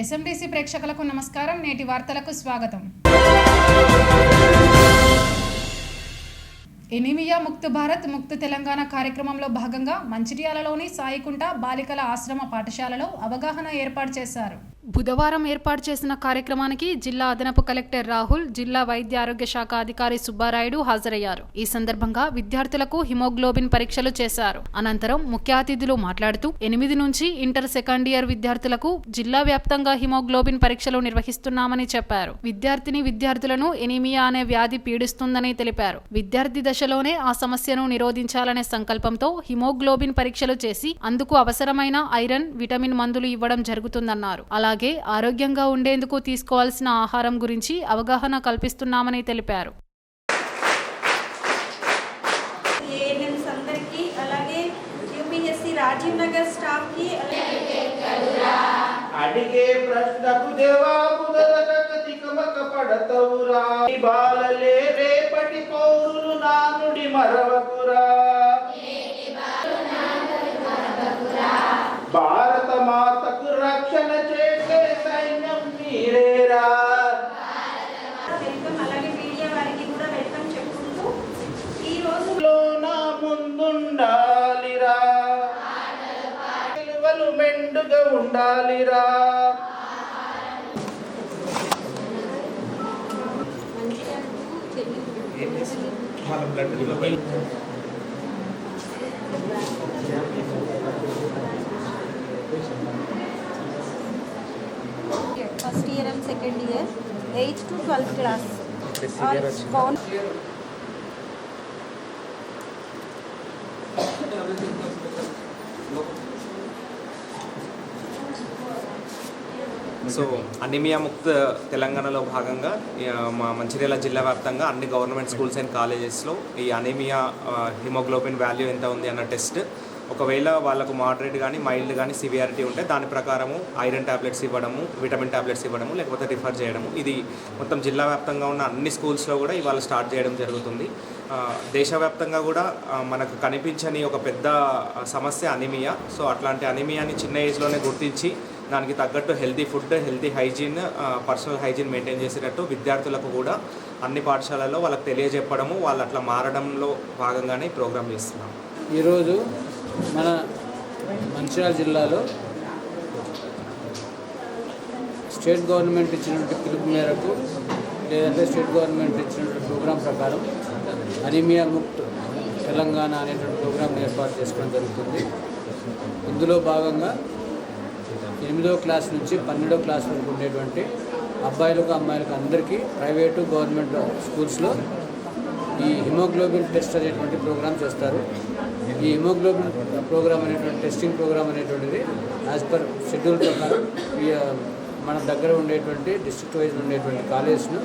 ఎస్ఎండిసి ప్రేక్షకులకు నమస్కారం. నేటి వార్తలకు స్వాగతం. ఎనీమియా ముక్త్ భారత్ ముక్త్ తెలంగాణ కార్యక్రమంలో భాగంగా మంచిర్యాలలోని సాయికుంట బాలికల ఆశ్రమ పాఠశాలలో అవగాహన ఏర్పాటు చేశారు. బుధవారం ఏర్పాటు చేసిన కార్యక్రమానికి జిల్లా అదనపు కలెక్టర్ రాహుల్, జిల్లా వైద్య ఆరోగ్య శాఖ అధికారి సుబ్బారాయుడు హాజరయ్యారు. ఈ సందర్భంగా విద్యార్థులకు హిమోగ్లోబిన్ పరీక్షలు చేశారు. అనంతరం ముఖ్య అతిథులు మాట్లాడుతూ 8 నుంచి ఇంటర్ సెకండ్ ఇయర్ విద్యార్థులకు జిల్లా వ్యాప్తంగా హిమోగ్లోబిన్ పరీక్షలు నిర్వహిస్తున్నామని చెప్పారు. విద్యార్థులను ఎనీమియా అనే వ్యాధి పీడిస్తుందని తెలిపారు. విద్యార్థి దశలోనే ఆ సమస్యను నిరోధించాలనే సంకల్పంతో హిమోగ్లోబిన్ పరీక్షలు చేసి అందుకు అవసరమైన ఐరన్, విటమిన్ మందులు ఇవ్వడం జరుగుతుందన్నారు. అలాగే ఆరోగ్యంగా ఉండేందుకు తీసుకోవాల్సిన ఆహారం గురించి అవగాహన కల్పిస్తున్నామని తెలిపారు. రాజీవ్ నగర్ స్టాఫ్ కి అడిగే ప్రశ్నకు జవాబు దొరకక పడతవురా. బాలలే రేపటి పౌరులు నానుడి మరవకురా. భారత మాతకు రక్షణ చేసే సైన్యం మీరేరా. వెల్కమ్. అలాగే మీడియా వారికి కూడా వెల్కమ్ చెప్పుకుంటూ ఈ రోజు నా ముందుండాలిరా, విలువలు మెండుగా ఉండాలిరా. First year and second year 8th to 12th class so anaemia Mukt తెలంగాణలో భాగంగా మా మంచిర్యాల జిల్లా వ్యాప్తంగా అన్ని గవర్నమెంట్ స్కూల్స్ అండ్ కాలేజెస్లో ఈ అనీమియా హిమోగ్లోబిన్ వాల్యూ ఎంత ఉంది అన్న టెస్ట్, ఒకవేళ వాళ్ళకు మోడరేట్ కానీ మైల్డ్ కానీ సివియారిటీ ఉంటే దాని ప్రకారము ఐరన్ ట్యాబ్లెట్స్ ఇవ్వడము, విటమిన్ ట్యాబ్లెట్స్ ఇవ్వడము, లేకపోతే రిఫర్ చేయడము. ఇది మొత్తం జిల్లా వ్యాప్తంగా ఉన్న అన్ని స్కూల్స్లో కూడా ఇవాళ స్టార్ట్ చేయడం జరుగుతుంది. దేశవ్యాప్తంగా కూడా మనకు కనిపించని ఒక పెద్ద సమస్య అనీమియా. సో అట్లాంటి అనీమియాని చిన్న ఏజ్లోనే గుర్తించి దానికి తగ్గట్టు healthy food, healthy hygiene, personal hygiene maintain చేసేటట్టు విద్యార్థులకు కూడా అన్ని పాఠశాలల్లో వాళ్ళకి తెలియజెప్పడము, వాళ్ళు అట్లా మారడంలో భాగంగానే ఈ ప్రోగ్రామ్ చేస్తున్నాం. ఈరోజు మన మంచిర్యాల జిల్లాలో స్టేట్ గవర్నమెంట్ ఇచ్చినటువంటి పిలుపు మేరకు, లేదంటే స్టేట్ గవర్నమెంట్ ఇచ్చినటువంటి ప్రోగ్రాం ప్రకారం అనీమియా ముక్త్ తెలంగాణ అనేటువంటి ప్రోగ్రాం ఏర్పాటు చేసుకోవడం జరుగుతుంది. ఇందులో భాగంగా 8వ క్లాస్ నుంచి 12వ క్లాస్ వరకు ఉండేటువంటి అబ్బాయిలకు అమ్మాయిలకు అందరికీ ప్రైవేటు గవర్నమెంట్ స్కూల్స్లో ఈ హిమోగ్లోబిన్ టెస్ట్ అనేటువంటి ప్రోగ్రామ్ చేస్తారు. ఈ హిమోగ్లోబిన్ ప్రోగ్రామ్ అనేటువంటి టెస్టింగ్ ప్రోగ్రామ్ అనేటువంటిది యాజ్ పర్ షెడ్యూల్ ప్రకారం మన దగ్గర ఉండేటువంటి డిస్ట్రిక్ట్ వైజ్ ఉండేటువంటి కాలేజ్ను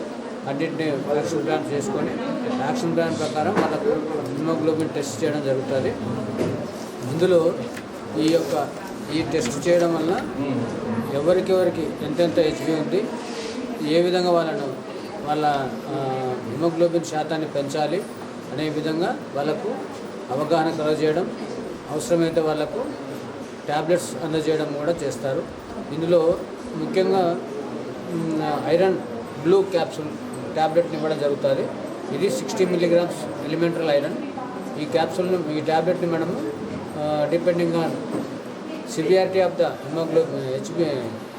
అన్నింటినీ యాక్షన్ ప్లాన్ చేసుకొని యాక్షన్ ప్లాన్ ప్రకారం మనకు హిమోగ్లోబిన్ టెస్ట్ చేయడం జరుగుతుంది. ఇందులో ఈ టెస్ట్ చేయడం వల్ల ఎవరికి ఎంతెంత హెచ్బి ఉంది, ఏ విధంగా వాళ్ళ హిమోగ్లోబిన్ శాతాన్ని పెంచాలి అనే విధంగా వాళ్ళకు అవగాహన కలగజేయడం, అవసరమైతే వాళ్ళకు ట్యాబ్లెట్స్ అందజేయడం కూడా చేస్తారు. ఇందులో ముఖ్యంగా ఐరన్ బ్లూ క్యాప్సూల్ ట్యాబ్లెట్ని ఇవ్వడం జరుగుతుంది. ఇది 60 mg ఎలిమెంటల్ ఐరన్. ఈ ట్యాబ్లెట్ని మనము depending on severity of the haemoglobin HB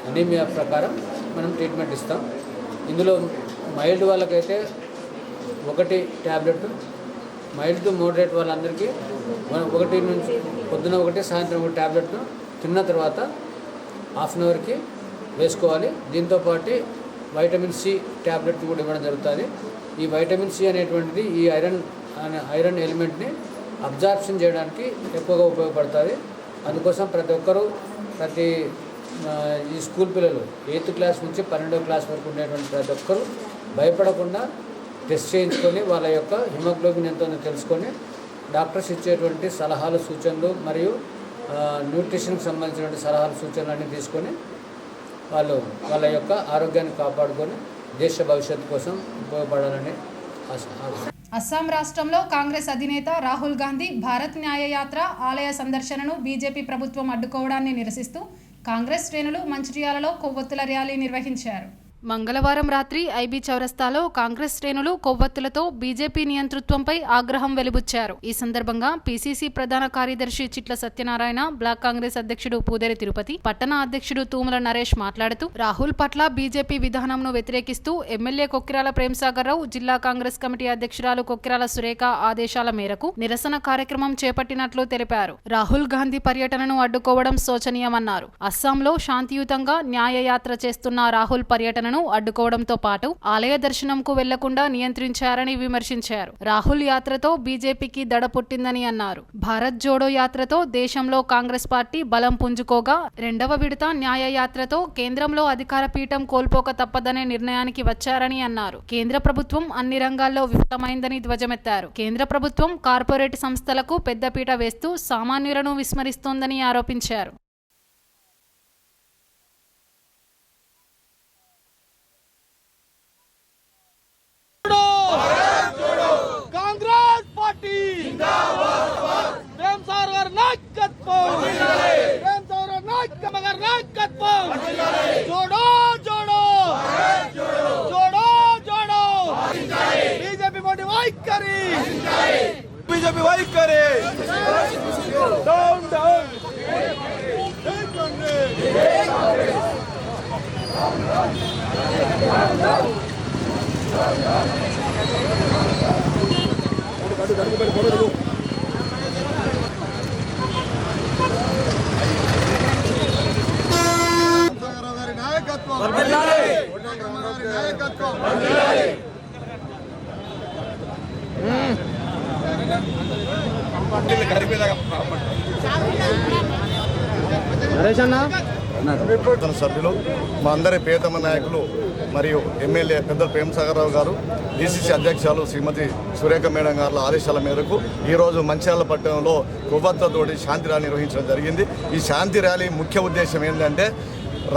anaemia ప్రకారం మనం ట్రీట్మెంట్ ఇస్తాం. ఇందులో మైల్డ్ వాళ్ళకైతే 1 ట్యాబ్లెట్, మైల్డ్ టు మోడరేట్ వాళ్ళందరికీ 1 నుంచి పొద్దున 1, సాయంత్రం 1 ట్యాబ్లెట్ను తిన్న తర్వాత ½ an hourకి వేసుకోవాలి. దీంతోపాటు వైటమిన్ సి ట్యాబ్లెట్ కూడా ఇవ్వడం జరుగుతుంది. ఈ వైటమిన్ సి అనేటువంటిది ఈ ఐరన్ ఎలిమెంట్ని అబ్జార్ప్షన్ చేయడానికి ఎక్కువగా ఉపయోగపడుతుంది. అందుకోసం ప్రతి ఈ స్కూల్ పిల్లలు 8th క్లాస్ నుంచి 12వ క్లాస్ వరకు ఉండేటువంటి ప్రతి ఒక్కరూ భయపడకుండా టెస్ట్ చేయించుకొని వాళ్ళ యొక్క హిమోగ్లోబిన్ ఎంతో తెలుసుకొని డాక్టర్స్ ఇచ్చేటువంటి సలహాలు, సూచనలు మరియు న్యూట్రిషన్కి సంబంధించినటువంటి సలహాలు, సూచనలు అన్నీ తీసుకొని వాళ్ళ యొక్క ఆరోగ్యాన్ని కాపాడుకొని దేశ భవిష్యత్తు కోసం ఉపయోగపడాలని అస్సాం రాష్ట్రంలో కాంగ్రెస్ అధినేత రాహుల్ గాంధీ భారత్ న్యాయ యాత్ర ఆలయ సందర్శనను బీజేపీ ప్రభుత్వం అడ్డుకోవడాన్ని నిరసిస్తూ కాంగ్రెస్ శ్రేణులు మంచిర్యాలలో కొవ్వొత్తుల ర్యాలీ నిర్వహించారు. మంగళవారం రాత్రి ఐబీ చౌరస్తాలో కాంగ్రెస్ శ్రేణులు కొవ్వొత్తులతో బీజేపీ నియంతృత్వంపై ఆగ్రహం వెలిబుచ్చారు. ఈ సందర్భంగా పీసీసీ ప్రధాన కార్యదర్శి చిట్ల సత్యనారాయణ, బ్లాక్ కాంగ్రెస్ అధ్యక్షుడు పూదరి తిరుపతి, పట్టణ అధ్యక్షుడు తూముల నరేష్ మాట్లాడుతూ రాహుల్ పట్ల బీజేపీ విధానంను వ్యతిరేకిస్తూ ఎమ్మెల్యే కొక్కిరాల ప్రేమ్సాగర్ రావు, జిల్లా కాంగ్రెస్ కమిటీ అధ్యక్షురాలు కొక్కిరాల సురేఖ ఆదేశాల మేరకు నిరసన కార్యక్రమం చేపట్టినట్లు తెలిపారు. రాహుల్ గాంధీ పర్యటనను అడ్డుకోవడం శోచనీయమన్నారు. అస్సాంలో శాంతియుతంగా న్యాయయాత్ర చేస్తున్న రాహుల్ పర్యటన అడ్డుకోవడంతో పాటు ఆలయ దర్శనంకు వెళ్లకుండా నియంత్రించారని విమర్శించారు. రాహుల్ యాత్రతో బీజేపీకి దడ పుట్టిందని అన్నారు. భారత్ జోడో యాత్రతో దేశంలో కాంగ్రెస్ పార్టీ బలం పుంజుకోగా రెండవ విడత న్యాయ యాత్రతో కేంద్రంలో అధికార పీఠం కోల్పోక తప్పదనే నిర్ణయానికి వచ్చారని అన్నారు. కేంద్ర ప్రభుత్వం అన్ని రంగాల్లో విఫలమైందని ధ్వజమెత్తారు. కేంద్ర ప్రభుత్వం కార్పొరేట్ సంస్థలకు పెద్దపీట వేస్తూ సామాన్యులను విస్మరిస్తోందని ఆరోపించారు. कांग्रेस पार्टी जिंदाबाद प्रेमसागर नायकत्व प्रेमसागर नायकत्व जोड़ो जोड़ो जोड़ो जोड़ो बीजेपी मोदी वाई करी बीजेपी वाई करे डाउन डाउन సభ్యులు మా అందరి ప్రియతమ నాయకులు మరియు ఎమ్మెల్యే పెద్దలు ప్రేమ్సాగర్ రావు గారు, డీసీసీ అధ్యక్షులు శ్రీమతి సురేఖ మేడం గారి ఆదేశాల మేరకు ఈరోజు మంచిర్యాల పట్టణంలో కొవ్వొత్తులతోటి శాంతి ర్యాలీ నిర్వహించడం జరిగింది. ఈ శాంతి ర్యాలీ ముఖ్య ఉద్దేశం ఏంటంటే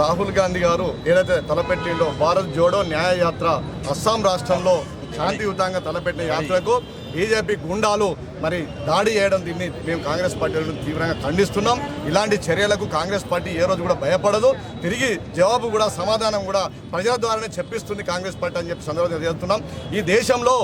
రాహుల్ గాంధీ గారు ఏదైతే తలపెట్టిండో భారత్ జోడో న్యాయ యాత్ర అస్సాం రాష్ట్రంలో శాంతియుతంగా తలపెట్టిన యాత్రకు బీజేపీ గుండాలు మరి దాడి చేయడం, దీన్ని మేము కాంగ్రెస్ పార్టీలను తీవ్రంగా ఖండిస్తున్నాం. ఇలాంటి చర్యలకు కాంగ్రెస్ పార్టీ ఏ రోజు కూడా భయపడదు. తిరిగి జవాబు కూడా సమాధానం కూడా ప్రజల ద్వారానే చెప్పిస్తుంది కాంగ్రెస్ పార్టీ అని చెప్పి సందర్భంగా చేస్తున్నాం. ఈ దేశంలో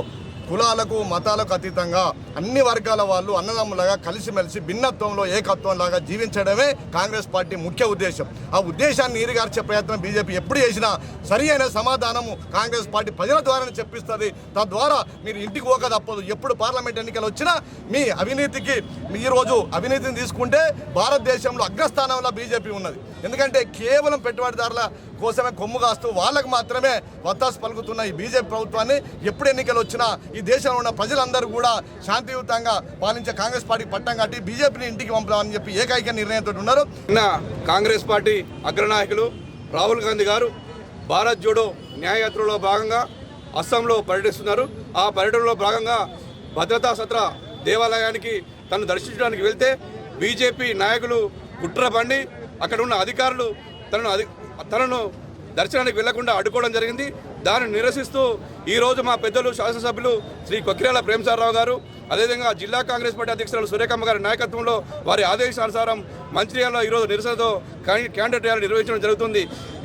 కులాలకు మతాలకు అతీతంగా అన్ని వర్గాల వాళ్ళు అన్నదమ్ములాగా కలిసిమెలిసి భిన్నత్వంలో ఏకత్వంలాగా జీవించడమే కాంగ్రెస్ పార్టీ ముఖ్య ఉద్దేశం. ఆ ఉద్దేశాన్ని నీరుగార్చే ప్రయత్నం బీజేపీ ఎప్పుడు చేసినా సరి అయిన సమాధానము కాంగ్రెస్ పార్టీ ప్రజల ద్వారానే చెప్పిస్తుంది. తద్వారా మీరు ఇంటికి పోక తప్పదు. ఎప్పుడు పార్లమెంట్ ఎన్నికలు వచ్చినా మీ అవినీతికి ఈరోజు అవినీతిని తీసుకుంటే భారతదేశంలో అగ్రస్థానంలో బీజేపీ ఉన్నది. ఎందుకంటే కేవలం పెట్టుబడిదారుల కోసమే కొమ్ము కాస్తూ వాళ్ళకు మాత్రమే వత్తాసు పలుకుతున్న ఈ బీజేపీ ప్రభుత్వాన్ని ఎప్పుడు ఎన్నికలు వచ్చినా ఈ దేశంలో ఉన్న ప్రజలందరూ కూడా శాంతియుతంగా పాలించే కాంగ్రెస్ పార్టీ పట్టం కట్టి బీజేపీని ఇంటికి పంపుదామని చెప్పి ఏకైక నిర్ణయంతో ఉన్నారు. నిన్న కాంగ్రెస్ పార్టీ అగ్రనాయకులు రాహుల్ గాంధీ గారు భారత్ జోడో న్యాయయాత్రలో భాగంగా అస్సాంలో పర్యటిస్తున్నారు. ఆ పర్యటనలో భాగంగా భద్రతా సత్ర దేవాలయానికి తను దర్శించడానికి వెళ్తే బీజేపీ నాయకులు కుట్ర బండి అక్కడ ఉన్న అధికారులు తనను దర్శనానికి వెళ్లకుండా అడ్డుకోవడం జరిగింది. దాన్ని నిరసిస్తూ ఈరోజు మా పెద్దలు శాసనసభ్యులు శ్రీ కొక్కిరాల ప్రేమ్సాగర్ రావు గారు, అదేవిధంగా జిల్లా కాంగ్రెస్ పార్టీ అధ్యక్షురాలు సురేఖమ్మ గారి నాయకత్వంలో వారి ఆదేశానుసారం మంచిర్యాలలో ఈరోజు నిరసనతో క్యాండిడేట్ ర్యాలీ నిర్వహించడం జరుగుతుంది.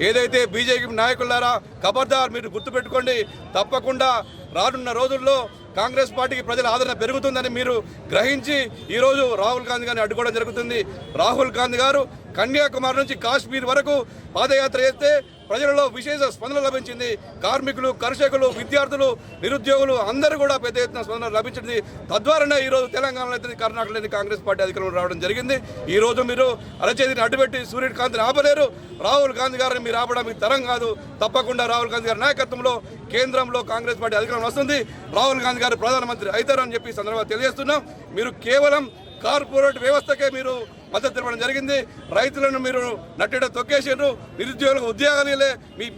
ఏదైతే బీజేపీ నాయకులారా ఖబర్దార్, మీరు గుర్తుపెట్టుకోండి, తప్పకుండా రానున్న రోజుల్లో కాంగ్రెస్ పార్టీకి ప్రజల ఆదరణ పెరుగుతుందని మీరు గ్రహించి ఈరోజు రాహుల్ గాంధీ గారిని అడ్డుకోవడం జరుగుతుంది. రాహుల్ గాంధీ గారు కన్యాకుమారి నుంచి కాశ్మీర్ వరకు పాదయాత్ర చేస్తే ప్రజలలో విశేష స్పందన లభించింది. కార్మికులు, కర్షకులు, విద్యార్థులు, నిరుద్యోగులు అందరూ కూడా పెద్ద ఎత్తున స్పందన లభించింది. తద్వారానే ఈరోజు తెలంగాణలో అయితే కర్ణాటకలో కాంగ్రెస్ పార్టీ అధికారంలో రావడం జరిగింది. ఈరోజు మీరు అరచేతిని అడ్డుపెట్టి సూర్యకాంతిని ఆపలేరు. రాహుల్ గాంధీ గారిని మీరు ఆపడం మీ తరం కాదు. తప్పకుండా రాహుల్ గాంధీ గారి నాయకత్వంలో కేంద్రంలో కాంగ్రెస్ పార్టీ అధికారం వస్తుంది. రాహుల్ గాంధీ గారు ప్రధానమంత్రి అవుతారని చెప్పి సందర్భంగా తెలియజేస్తున్నాం. మీరు కేవలం కార్పొరేట్ వ్యవస్థకే మీరు మద్దతు తెలపడం జరిగింది. రైతులను మీరు నట్టేట తొక్కేసారు. నిరుద్యోగులకు ఉద్యోగాలు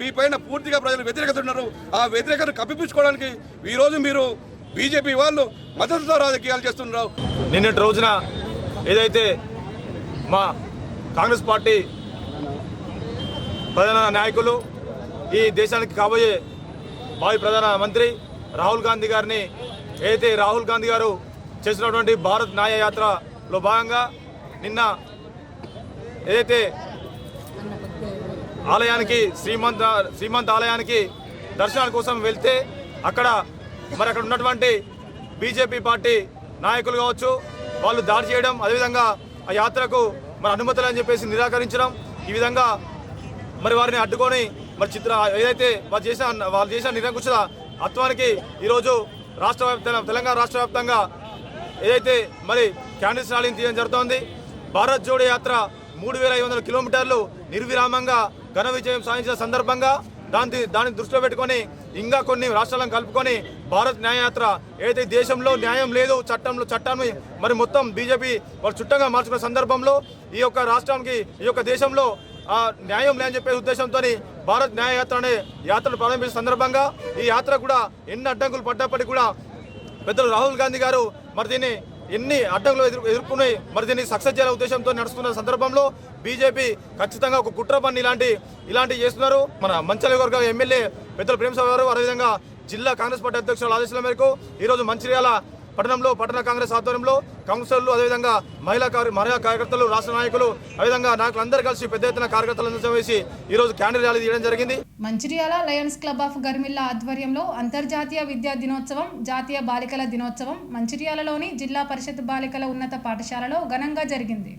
మీ పైన పూర్తిగా ప్రజలు వ్యతిరేకత ఉన్నారు. ఆ వ్యతిరేకతను కప్పిపుచ్చుకోవడానికి ఈరోజు మీరు బీజేపీ వాళ్ళు మద్దతుతో రాజకీయాలు చేస్తున్నారు. నిన్నటి రోజున ఏదైతే మా కాంగ్రెస్ పార్టీ ప్రధాన నాయకులు, ఈ దేశానికి కాబోయే భావి ప్రధాన మంత్రి రాహుల్ గాంధీ గారిని ఏదైతే రాహుల్ గాంధీ గారు చేసినటువంటి భారత్ న్యాయ యాత్రలో భాగంగా నిన్న ఏదైతే ఆలయానికి శ్రీమంత్ ఆలయానికి దర్శనాల కోసం వెళ్తే అక్కడ ఉన్నటువంటి బీజేపీ పార్టీ నాయకులు కావచ్చు, వాళ్ళు దాడి చేయడం, అదేవిధంగా ఆ యాత్రకు అనుమతులు అని చెప్పేసి నిరాకరించడం, ఈ విధంగా వారిని అడ్డుకొని ఏదైతే వాళ్ళు చేసిన నిరంకుశ అత్వానికి ఈరోజు తెలంగాణ రాష్ట్ర వ్యాప్తంగా ఏదైతే క్యాండిల్స్ ర్యాలీని తీయడం జరుగుతోంది. భారత్ జోడో యాత్ర 3500 కిలోమీటర్లు నిర్విరామంగా ఘన విజయం సాధించిన సందర్భంగా దాన్ని దృష్టిలో పెట్టుకొని ఇంకా కొన్ని రాష్ట్రాలను కలుపుకొని భారత్ న్యాయయాత్ర ఏదైతే దేశంలో న్యాయం లేదు, చట్టాన్ని మొత్తం బీజేపీ వాళ్ళు చుట్టంగా మార్చుకున్న సందర్భంలో ఈ యొక్క రాష్ట్రానికి, ఈ యొక్క దేశంలో న్యాయం లేని చెప్పే ఉద్దేశంతో భారత్ న్యాయయాత్ర అనే యాత్రను ప్రారంభించిన సందర్భంగా ఈ యాత్ర కూడా ఎన్ని అడ్డంకులు పడ్డప్పటికీ కూడా పెద్దలు రాహుల్ గాంధీ గారు దీన్ని ఎన్ని అడ్డంకులు ఎదుర్కొని దీన్ని సక్సెస్ చేయాలనే ఉద్దేశంతో నడుస్తున్న సందర్భంలో బీజేపీ ఖచ్చితంగా ఒక కుట్ర పని ఇలాంటివి చేస్తున్నారు. మన మంచిర్యాల ఎమ్మెల్యే పెద్దలు ప్రేమసాగర్ గారు, అదేవిధంగా జిల్లా కాంగ్రెస్ పార్టీ అధ్యక్షుల ఆదేశాల మేరకు ఈరోజు మంచిర్యాల పట్టణంలో పట్టణ కాంగ్రెస్ ఆధ్వర్యంలో కౌన్సిలర్లు, అదేవిధంగా మహిళా కార్యకర్తలు, రాష్ట్ర నాయకులు, అదేవిధంగా నాయకులందరూ కలిసి పెద్ద ఎత్తున కార్యకర్తలను వేసి ఈరోజు క్యాండిల్ ర్యాలీ తీయడం జరిగింది. Mancherial Lions club of Garmilla ఆధ్వర్యంలో అంతర్జాతీయ విద్యా దినోత్సవం, జాతీయ బాలికల దినోత్సవం మంచిర్యాలలోని జిల్లా పరిషత్ బాలికల ఉన్నత పాఠశాలలో ఘనంగా జరిగింది.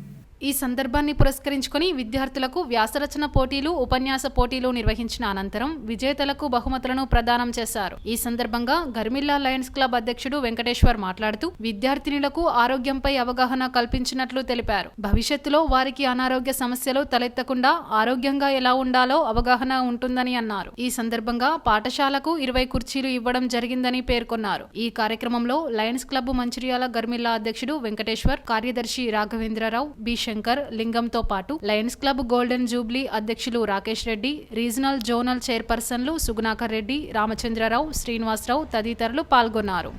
ఈ సందర్భాన్ని పురస్కరించుకొని విద్యార్థులకు వ్యాసరచన పోటీలు, ఉపన్యాస పోటీలు నిర్వహించిన అనంతరం విజేతలకు బహుమతులను ప్రదానం చేశారు. ఈ సందర్భంగా గర్మిల్లా లయన్స్ క్లబ్ అధ్యక్షుడు వెంకటేశ్వర్ మాట్లాడుతూ విద్యార్థినులకు ఆరోగ్యంపై అవగాహన కల్పించినట్లు తెలిపారు. భవిష్యత్తులో వారికి అనారోగ్య సమస్యలు తలెత్తకుండా ఆరోగ్యంగా ఎలా ఉండాలో అవగాహన ఉంటుందని అన్నారు. ఈ సందర్భంగా పాఠశాలకు 20 కుర్చీలు ఇవ్వడం జరిగిందని పేర్కొన్నారు. ఈ కార్యక్రమంలో లయన్స్ క్లబ్ మంచిర్యాల గర్మిల్లా అధ్యక్షుడు వెంకటేశ్వర్, కార్యదర్శి రాఘవేంద్రరావు, బి శంకర్, లింగంతో పాటు లయన్స్ క్లబ్ గోల్డెన్ జూబ్లీ అధ్యక్షులు రాకేష్ రెడ్డి, రీజనల్ జోనల్ చైర్పర్సన్లు సుగుణాకర్ రెడ్డి, రామచంద్రరావు, శ్రీనివాసరావు తదితరులు పాల్గొన్నారు.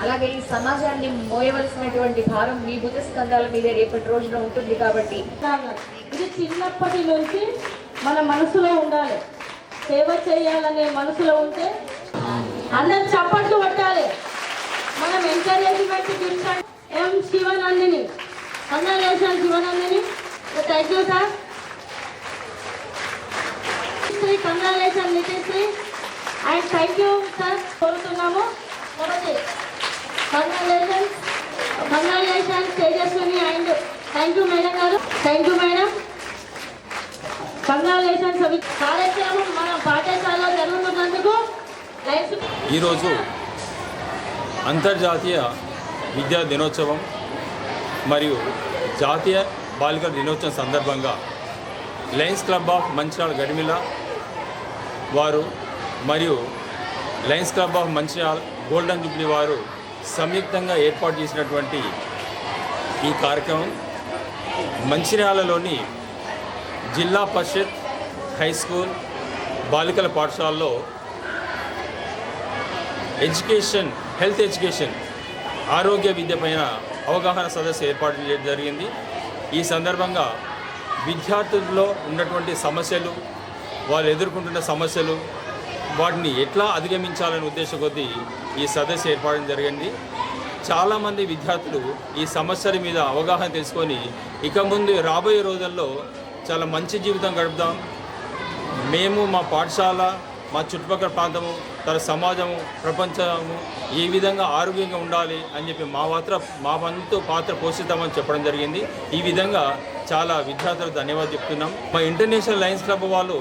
అలాగే ఈ సమాజాన్ని మోయవలసినటువంటి భారం మీ భుజ స్కంధాల మీద రేపటి రోజున ఉంటుంది. కాబట్టి ఇది చిన్నప్పటి నుంచి మన మనసులో ఉండాలి. సేవ చేయాలనే మనసులో ఉంటే అందరు చప్పట్లు కొట్టాలి. మనం ఎంకరేజ్మెంట్ ఇచ్చాం. M Shivanandini, congratulation Shivanandini, thank you sir. Congratulation Nithisri and thank you sir కోరుతున్నాము. కాబట్టి congratulation Tejaswini and thank you madam గారు, థ్యాంక్ యూ మేడం. కంగ్రాచులేషన్. కార్యక్రమం మన పాఠశాలలో జరుగుతున్నందుకు ఈరోజు అంతర్జాతీయ విద్యా దినోత్సవం మరియు జాతీయ బాలికల దినోత్సవం సందర్భంగా Lions club of Mancherial Garmilla వారు మరియు Lions club of Mancherial golden Jubilee వారు సంయుక్తంగా ఏర్పాటు చేసినటువంటి ఈ కార్యక్రమం మంచిర్యాలలోని జిల్లా పరిషత్ హై స్కూల్ బాలికల పాఠశాలలో హెల్త్ ఎడ్యుకేషన్ ఆరోగ్య విద్య పైన అవగాహన సదస్సు ఏర్పాటు చేయడం జరిగింది. ఈ సందర్భంగా విద్యార్థుల్లో ఉన్నటువంటి సమస్యలు, వాళ్ళు ఎదుర్కొంటున్న సమస్యలు, వాటిని ఎట్లా అధిగమించాలనే ఉద్దేశం కొద్దీ ఈ సదస్సు ఏర్పాటు జరిగింది. చాలామంది విద్యార్థులు ఈ సమస్యల మీద అవగాహన తెలుసుకొని ఇక ముందు రాబోయే రోజుల్లో చాలా మంచి జీవితం గడుపుదాం, మేము మా పాఠశాల, మా చుట్టుపక్కల ప్రాంతము, తన సమాజము, ప్రపంచము ఏ విధంగా ఆరోగ్యంగా ఉండాలి అని చెప్పి మా వంతు పాత్ర పోషిస్తామని చెప్పడం జరిగింది. ఈ విధంగా చాలా విద్యార్థులకు ధన్యవాదాలు చెప్తున్నాం. మా ఇంటర్నేషనల్ లయన్స్ క్లబ్ వాళ్ళు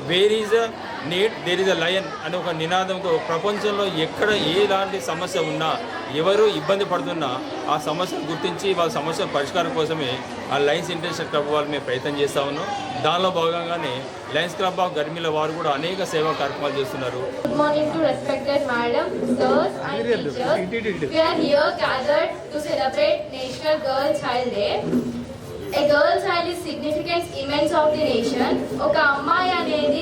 where is a need there is a lion అనే ఒక నినాదంతో ప్రపంచంలో ఎక్కడ ఎలాంటి సమస్య ఉన్నా, ఎవరు ఇబ్బంది పడుతున్నా ఆ సమస్యను గుర్తించి వాళ్ళ సమస్యల పరిష్కారం కోసమే ఆ లయన్స్ ఇంటర్నేషనల్ క్లబ్ వాళ్ళు మేము ప్రయత్నం చేస్తూ ఉన్నాం. దానిలో భాగంగానే లయన్స్ క్లబ్ ఆఫ్ గర్మిల్లా వారు కూడా అనేక సేవా కార్యక్రమాలు చేస్తున్నారు. Good morning to respected madam, sirs and teachers. We are here gathered to celebrate National Girl Child Day. A girl child is significant image of the nation. ఒక అమ్మాయి అనేది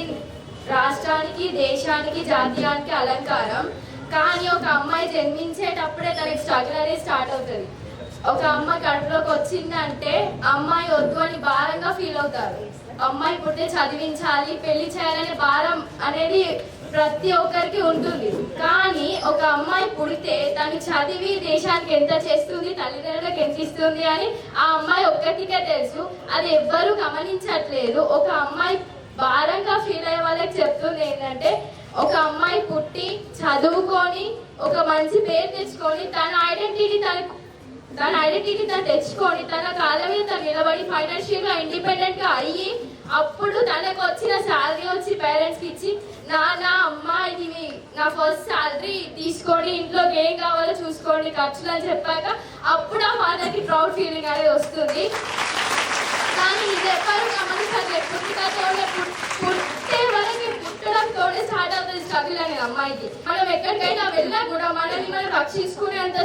రాష్ట్రానికి, దేశానికి, జాతీయానికి అలంకారం. కానీ ఒక అమ్మాయి జన్మించేటప్పుడే తనకి స్ట్రగుల్ అనేది స్టార్ట్ అవుతుంది. ఒక అమ్మ కడుపులోకి వచ్చిందంటే అమ్మాయి వద్దు అని భారంగా ఫీల్ అవుతారు. అమ్మాయి పుట్టే చదివించాలి, పెళ్లి చేయాలనే భారం అనేది ప్రతి ఒక్కరికి ఉంటుంది. కానీ ఒక అమ్మాయి పుడితే తను చదివి దేశానికి ఎంత చేస్తుంది, తల్లిదండ్రులకు ఎంత ఇస్తుంది అని ఆ అమ్మాయి ఒక్కటికే తెలుసు. అది ఎవ్వరూ గమనించట్లేదు. ఒక అమ్మాయి భారంగా ఫీల్ అయ్యే వాళ్ళకి చెప్తుంది ఏంటంటే, ఒక అమ్మాయి పుట్టి చదువుకొని ఒక మంచి పేరు తెచ్చుకొని తన ఐడెంటిటీ తను తెచ్చుకొని తన కాళ్ళ మీద తను నిలబడి ఫైనాన్షియల్ గా ఇండిపెండెంట్ గా అయ్యి అప్పుడు తనకు వచ్చిన శాలరీ వచ్చి పేరెంట్స్ కి ఇచ్చి నా అమ్మ ఇది నా ఫస్ట్ శాలరీ తీసుకోండి, ఇంట్లోకి ఏం కావాలో చూసుకోండి ఖర్చులు అని చెప్పాక అప్పుడు ఆ ఫాదర్కి ప్రౌడ్ ఫీలింగ్ అనేది వస్తుంది. కానీ ఇది ఎవ్వరు గమనించాలి. పుట్టే వరకు పుట్టడంతోనే స్టార్ట్ అవుతుంది స్ట్రగుల్ అనేది అమ్మాయికి. మనం ఎక్కడికైనా వెళ్ళినా కూడా మనల్ని మనం రక్షించుకునేంత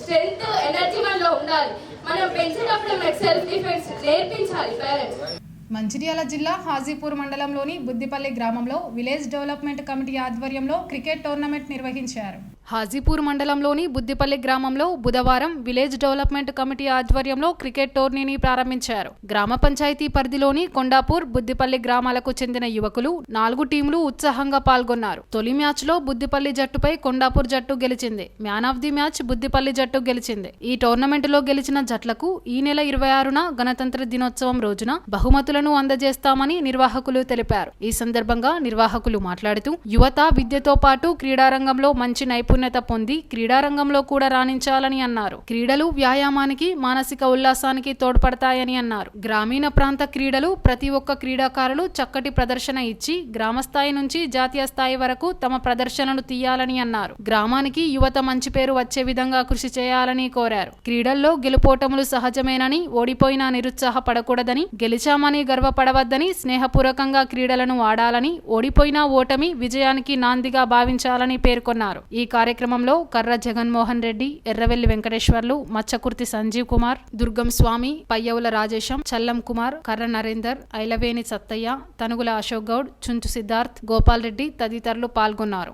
స్ట్రెంత్ ఎనర్జీ మనలో ఉండాలి. మనం పెంచేటప్పుడు మనకు సెల్ఫ్ డిఫెన్స్ నేర్పించాలి పేరెంట్స్. మంచిర్యాల జిల్లా హాజీపూర్ మండలంలోని బుద్దిపల్లి గ్రామంలో విలేజ్ డెవలప్మెంట్ కమిటీ ఆధ్వర్యంలో క్రికెట్ టోర్నమెంట్ నిర్వహించారు. హాజీపూర్ మండలంలోని బుద్దిపల్లి గ్రామంలో బుధవారం విలేజ్ డెవలప్మెంట్ కమిటీ ఆధ్వర్యంలో క్రికెట్ టోర్నీని ప్రారంభించారు. గ్రామ పంచాయతీ పరిధిలోని కొండాపూర్, బుద్దిపల్లి గ్రామాలకు చెందిన యువకులు 4 టీంలు ఉత్సాహంగా పాల్గొన్నారు. తొలి మ్యాచ్ లో బుద్దిపల్లి జట్టుపై కొండాపూర్ జట్టు గెలిచింది. మ్యాన్ ఆఫ్ ది మ్యాచ్ బుద్దిపల్లి జట్టు గెలిచింది. ఈ టోర్నమెంట్ లో గెలిచిన జట్లకు ఈ నెల 26న గణతంత్ర దినోత్సవం రోజున బహుమతులను అందజేస్తామని నిర్వాహకులు తెలిపారు. ఈ సందర్భంగా నిర్వాహకులు మాట్లాడుతూ యువత విద్యతో పాటు క్రీడారంగంలో మంచి నైపుణ్యత పొంది క్రీడారంగంలో కూడా రాణించాలని అన్నారు. క్రీడలు వ్యాయామానికి, మానసిక ఉల్లాసానికి తోడ్పడతాయని అన్నారు. గ్రామీణ ప్రాంత క్రీడలు ప్రతి ఒక్క క్రీడాకారులు చక్కటి ప్రదర్శన ఇచ్చి గ్రామ స్థాయి నుంచి జాతీయ స్థాయి వరకు తమ ప్రదర్శనను తీయాలని అన్నారు. గ్రామానికి యువత మంచి పేరు వచ్చే విధంగా కృషి చేయాలని కోరారు. క్రీడల్లో గెలుపోటములు సహజమేనని, ఓడిపోయినా నిరుత్సాహపడకూడదని, గెలిచామని గర్వపడవద్దని, స్నేహపూర్వకంగా క్రీడలను ఆడాలని, ఓడిపోయినా ఓటమి విజయానికి నాందిగా భావించాలని పేర్కొన్నారు. ఈ కార్యక్రమంలో కర్ర జగన్మోహన్ రెడ్డి, ఎర్రవెల్లి వెంకటేశ్వర్లు, మచ్చకుర్తి సంజీవ్ కుమార్, దుర్గం స్వామి, పయ్యవుల రాజేశం, చల్లం కుమార్, కర్ర నరేందర్, ఐలవేని సత్తయ్య, తనుగుల అశోక్ గౌడ్, చుంచు సిద్ధార్థ్, గోపాల్ రెడ్డి తదితరులు పాల్గొన్నారు.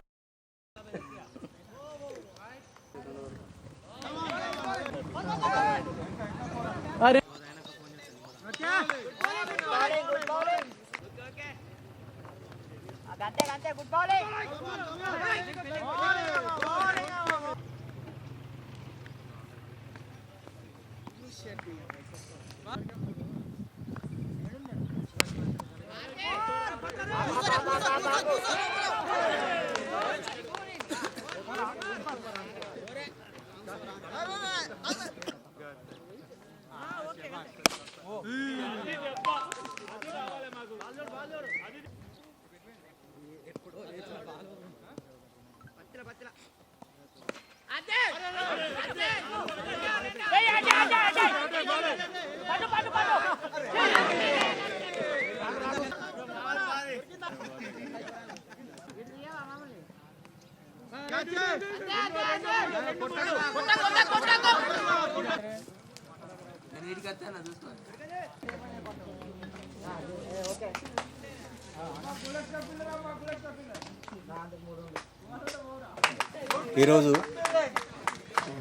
ఈరోజు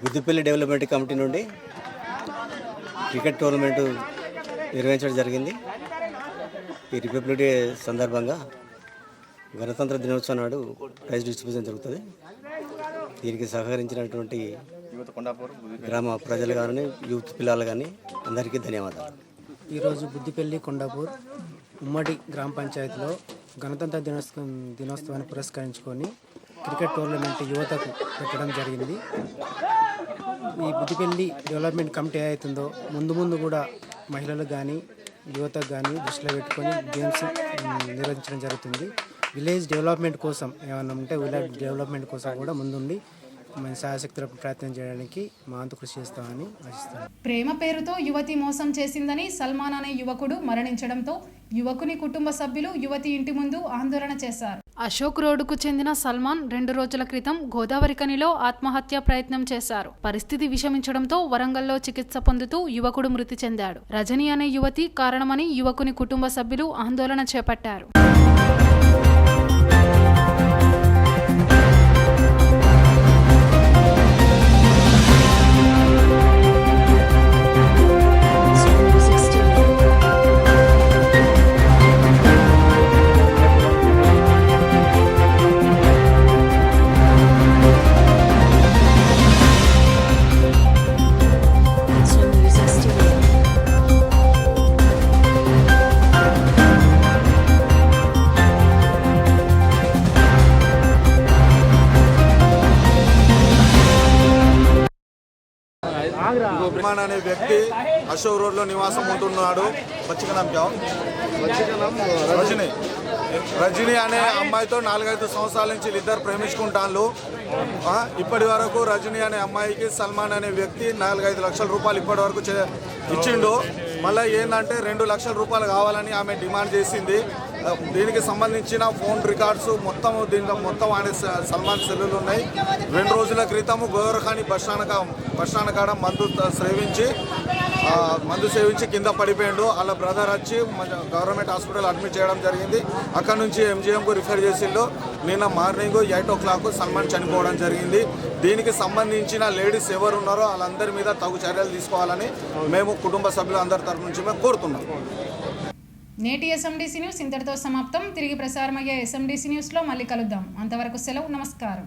బుద్దిపల్లి డెవలప్మెంట్ కమిటీ నుండి క్రికెట్ టోర్నమెంటు నిర్వహించడం జరిగింది. ఈ రిపబ్లిక్ డే సందర్భంగా గణతంత్ర దినోత్సవం నాడు ప్రైజ్ డిస్ట్రిబ్యూషన్ జరుగుతుంది. దీనికి సహకరించినటువంటి గ్రామ ప్రజలు కానీ, యూత్ పిల్లలు కానీ అందరికీ ధన్యవాదాలు. ఈరోజు బుద్దిపల్లి కొండాపూర్ ఉమ్మడి గ్రామ పంచాయతీలో గణతంత్ర దినోత్సవాన్ని పురస్కరించుకొని క్రికెట్ టోర్నమెంట్ యువతకు పెట్టడం జరిగింది. ఈ బుద్దిపల్లి డెవలప్మెంట్ కమిటీ ఏదైతుందో ముందు కూడా మహిళలకు కానీ యువతకు కానీ దృష్టిలో పెట్టుకొని గేమ్స్ నిర్వహించడం జరుగుతుంది. విలేజ్ డెవలప్మెంట్ కోసం ఏమైనా ఉంటే విలేజ్ డెవలప్మెంట్ కోసం కూడా ముందుండి మన శాయశక్తులకు ప్రయత్నం చేయడానికి మా అంత కృషి చేస్తామని ఆశిస్తాను. ప్రేమ పేరుతో యువతి మోసం చేసిందని సల్మాన్ అనే యువకుడు మరణించడంతో యువకుని కుటుంబ సభ్యులు యువతి ఇంటి ముందు ఆందోళన చేశారు. అశోక్ రోడ్డుకు చెందిన సల్మాన్ 2 రోజుల క్రితం గోదావరికనిలో ఆత్మహత్య ప్రయత్నం చేశారు. పరిస్థితి విషమించడంతో వరంగల్లో చికిత్స పొందుతూ యువకుడు మృతి చెందాడు. రజని అనే యువతి కారణమని యువకుని కుటుంబ సభ్యులు ఆందోళన చేపట్టారు. బ్రహ్మాన్ అనే వ్యక్తి అశోక్ రోడ్లో నివాసం ఉంటున్నాడు. రజనీ అనే అమ్మాయితో 4-5 సంవత్సరాల నుంచి ఇద్దరు ప్రేమించుకుంటాను. ఇప్పటి వరకు రజనీ అనే అమ్మాయికి సల్మాన్ అనే వ్యక్తి 4-5 లక్షల రూపాయలు ఇప్పటి వరకు ఇచ్చిండు. మళ్ళీ ఏంటంటే 2 లక్షల రూపాయలు కావాలని ఆమె డిమాండ్ చేసింది. దీనికి సంబంధించిన ఫోన్ రికార్డ్స్ దీంట్లో మొత్తం ఆయన సల్మాన్ సెల్లులు ఉన్నాయి. 2 రోజుల క్రితం గోరఖాని బస్టాండ్ కాడ మందు సేవించి కింద పడిపోయిండు. వాళ్ళ బ్రదర్ వచ్చి గవర్నమెంట్ హాస్పిటల్ అడ్మిట్ చేయడం జరిగింది. అక్కడ నుంచి MGMకు రిఫర్ చేసిండు. నిన్న మార్నింగ్ 8 o'clock సల్మాన్ చనిపోవడం జరిగింది. దీనికి సంబంధించిన లేడీస్ ఎవరు ఉన్నారో వాళ్ళందరి మీద తగు చర్యలు తీసుకోవాలని మేము కుటుంబ సభ్యులు అందరి తరఫు నుంచి మేము కోరుతున్నాం. నేటి SMDC న్యూస్ ఇంతటితో సమాప్తం. తిరిగి ప్రసారమయ్యే SMDC న్యూస్లో మళ్ళీ కలుద్దాం. అంతవరకు సెలవు. నమస్కారం.